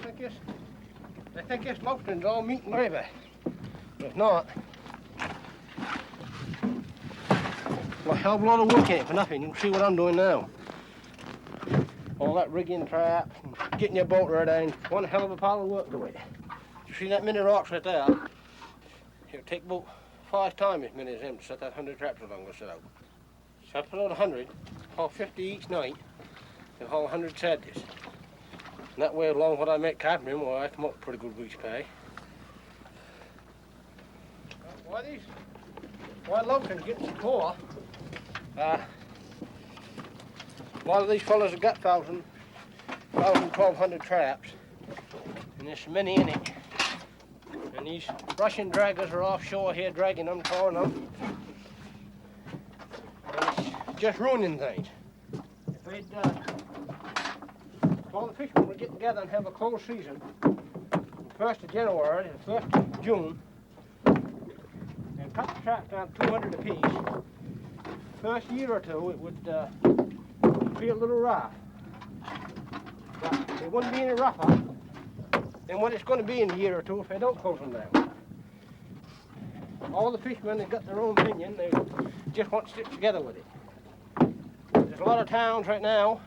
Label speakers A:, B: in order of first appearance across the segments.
A: They think this lobster's all meat and gravy. It's not. A hell of a lot of work in it for nothing. You can see what I'm doing now. All that rigging traps, and getting your boat ready, and one hell of a pile of work to it. You see that many rocks right there? It'll take about 5 times as many as them to set that 100 traps as I'm going to set out. So I put out 100, haul 50 each night, and haul 100 Saturdays. And that way, along what I make carpentering, well, I come up with pretty good week's pay. Why lobsters getting so poor? A lot of these fellas have got 1,200 traps, and there's so many in it. And these Russian draggers are offshore here dragging them, towing them. And it's just ruining things. If they'd, all the fishermen would get together and have a closed season, the 1st of January and the 1st of June, and cut the traps down 200 apiece, first year or two it would be a little rough. But it wouldn't be any rougher than what it's going to be in a year or two if they don't close them down. All the fishermen have got their own opinion. They just want to stick together with it. There's a lot of towns right now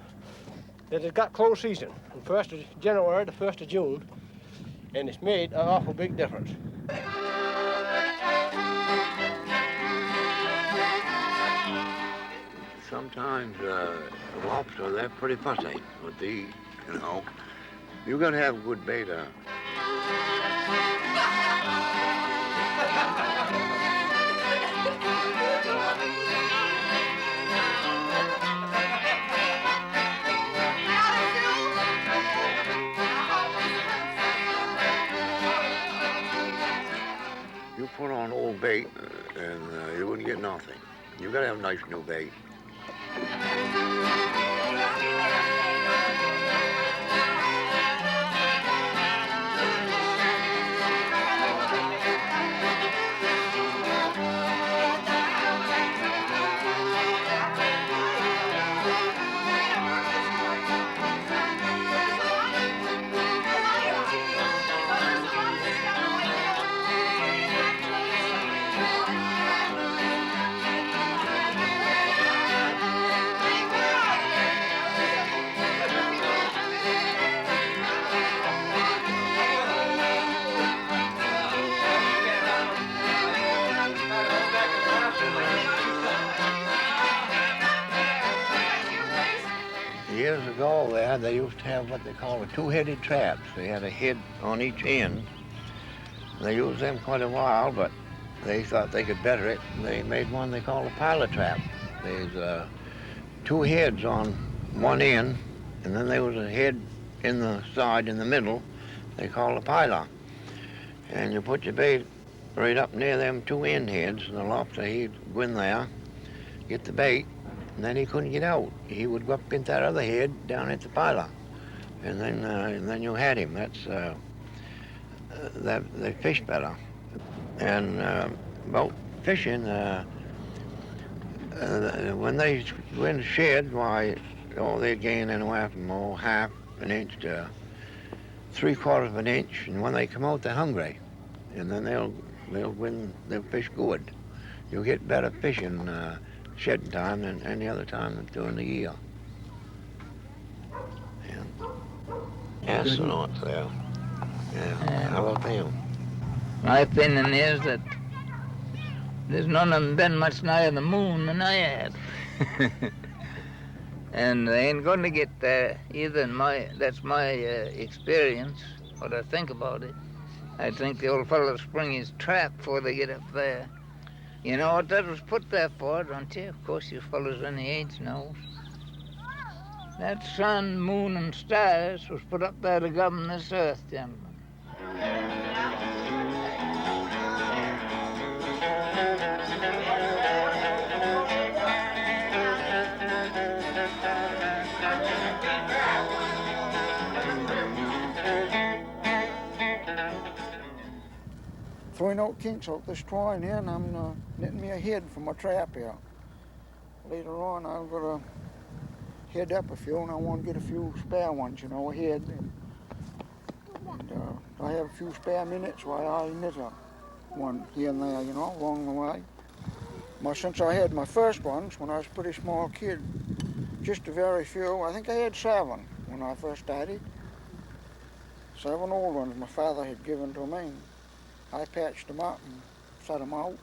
A: that have got closed season from 1st of January to 1st of June, and it's made an awful big difference.
B: Sometimes lobster, they're pretty fussy with the, you know. You got to have good bait. You put on old bait and you wouldn't get nothing. You got to have nice new bait. Years ago they used to have what they call a two-headed traps. They had a head on each end. They used them quite a while, but they thought they could better it. They made one they call a pilot trap. There's 2 heads on one end, and then there was a head in the side in the middle they call a pilot. And you put your bait right up near them 2 end heads, and the lobster, he'd go in there, get the bait, and then he couldn't get out. He would go up into that other head down at the pilot, and then you had him. They fish better. And about fishing, when they go in the shed, why, they gain anywhere from half an inch to 3/4 of an inch, and when they come out, they're hungry, and then they'll fish good. You'll get better fishing shedding time than any other time during the year. Yeah. Astronauts there. Yeah. How about them?
C: My opinion is that there's none of them been much nigher the moon than I have. And they ain't going to get there either. That's my experience, what I think about it. I think the old fellow will spring his trap before they get up there. You know what that was put there for, don't you? Of course, you fellows in the age know. That sun, moon, and stars was put up there to govern this earth, gentlemen.
D: Throwing out kinks out this twine here, and I'm knitting me a head for my trap here. Later on, I'm going to head up a few, and I want to get a few spare ones, a head. I have a few spare minutes while I knit one here and there, you know, along the way. Since I had my first ones when I was a pretty small kid, just a very few, I think I had 7 when I first started. 7 old ones my father had given to me. I patched them up and set them out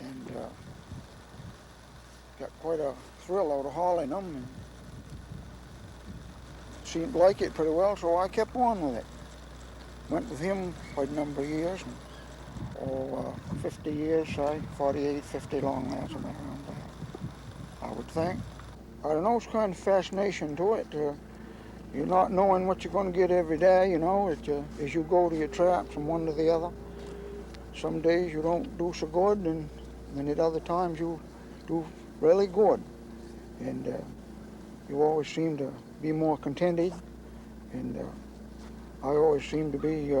D: and got quite a thrill out of hauling them and seemed to like it pretty well, so I kept on with it. Went with him quite a number of years, and, 50 years, say, 48, 50 long, there, somewhere around there, I would think. I don't know, it's kind of fascination to it. You're not knowing what you're going to get every day, you know, as you go to your traps from one to the other. Some days you don't do so good, and then at other times you do really good. And you always seem to be more contented, and I always seem to be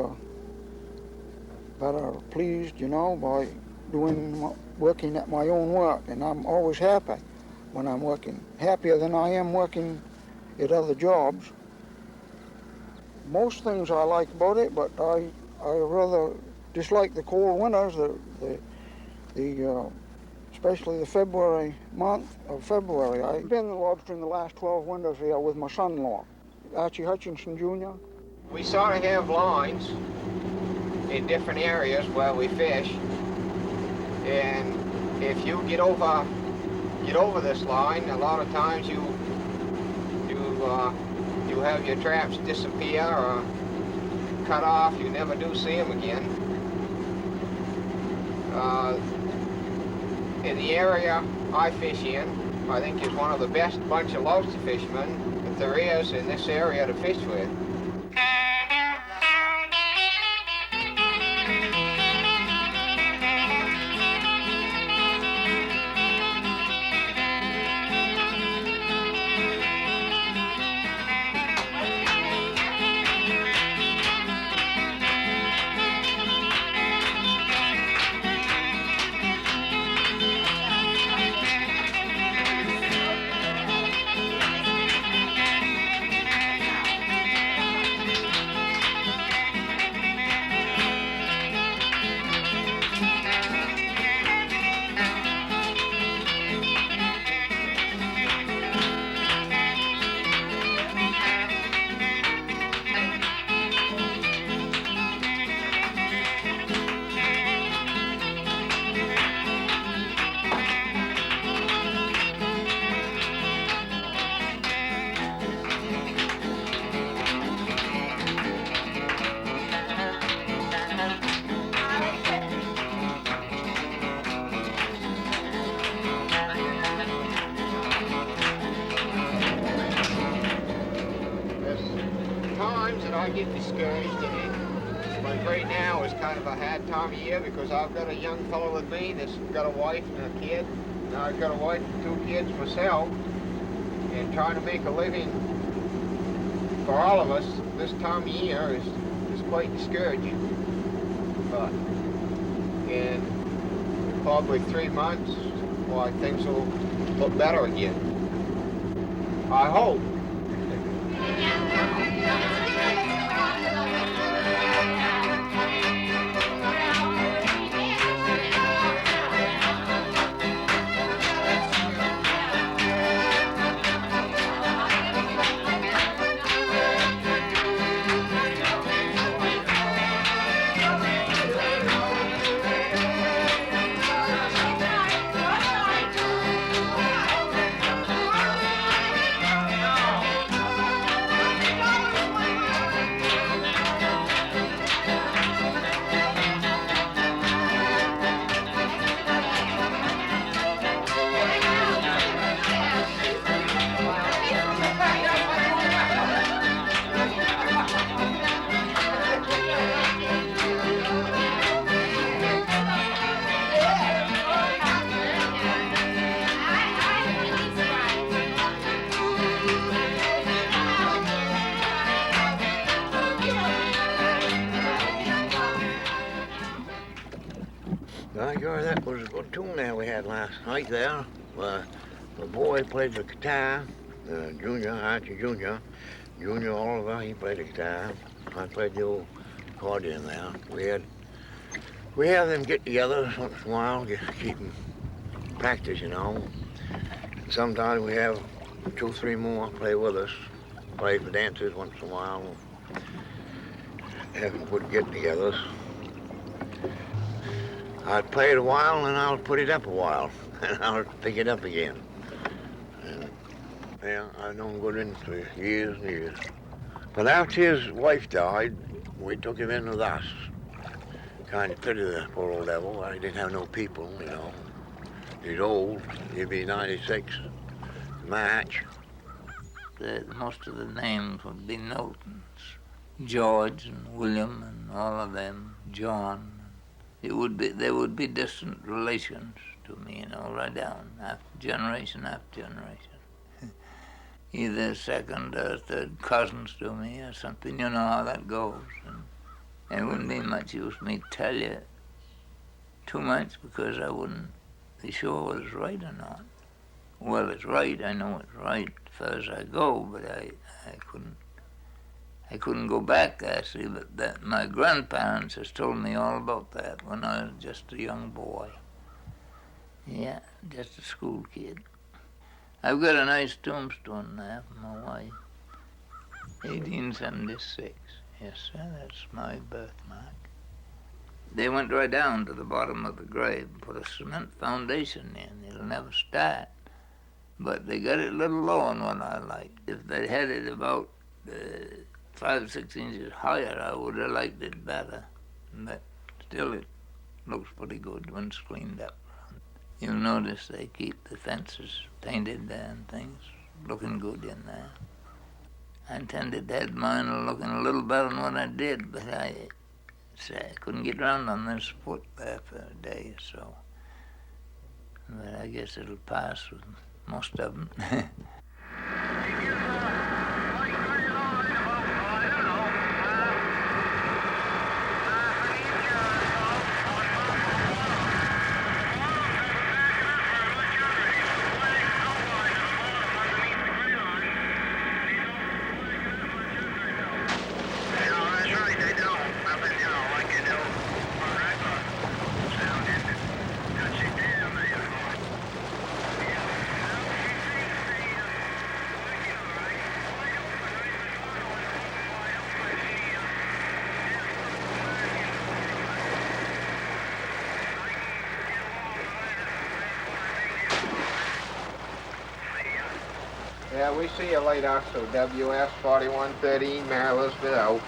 D: better pleased, you know, by working at my own work, and I'm always happy when I'm working, happier than I am working at other jobs. Most things I like about it, but I rather dislike the cold winters, especially the February month of February. I've been lodged in the last 12 winters here with my son-in-law, Archie Hutchinson Jr.
A: We sort of have lines in different areas where we fish, and if you get over this line, a lot of times you have your traps disappear or cut off. You never do see them again. In the area I fish in, I think is one of the best bunch of lobster fishermen that there is in this area to fish with. I get discouraged in it. Like right now is kind of a hard time of year because I've got a young fellow with me that's got a wife and a kid. Now I've got a wife and 2 kids myself, and trying to make a living for all of us this time of year is quite discouraging. But in probably 3 months, well, things will look better again. I hope.
B: That was a good tune there we had last night there. The boy played the guitar, Junior, Archie Jr. Junior Oliver, he played the guitar. I played the old accordion there. We have them get together once in a while, just keep them practice, you know. And sometimes we have 2 or 3 more play with us, play for dances once in a while. Have them put get-togethers. I'd play it a while and I'll put it up a while and I'll pick it up again. And yeah, I don't go into years and years. But after his wife died, we took him in with us. Kind of pity the poor old devil. I didn't have no people, you know. He's old. He'd be 96 March.
C: Most of the names would be Knowltons. George and William and all of them, John. They would be distant relations to me, you know, right down, generation after generation. Either second or third cousins to me or something, you know how that goes. And it wouldn't be much use me tell you too much because I wouldn't be sure whether it's right or not. Well, it's right, I know it's right as far as I go, but I couldn't go back there, see, but that my grandparents has told me all about that when I was just a young boy. Yeah, just a school kid. I've got a nice tombstone there for my wife. 1876. Yes, sir, that's my birthmark. They went right down to the bottom of the grave and put a cement foundation in. It'll never start. But they got it a little lower than what I liked. If they had it about 5 or 6 inches higher, I would have liked it better. But still, it looks pretty good when it's cleaned up. You'll notice they keep the fences painted there and things, looking good in there. I intended to have mine looking a little better than what I did, but I couldn't get around on this foot there for a day or so. But I guess it'll pass with most of them.
E: Yeah, we see you later. So WS 4113, Maryland's been out.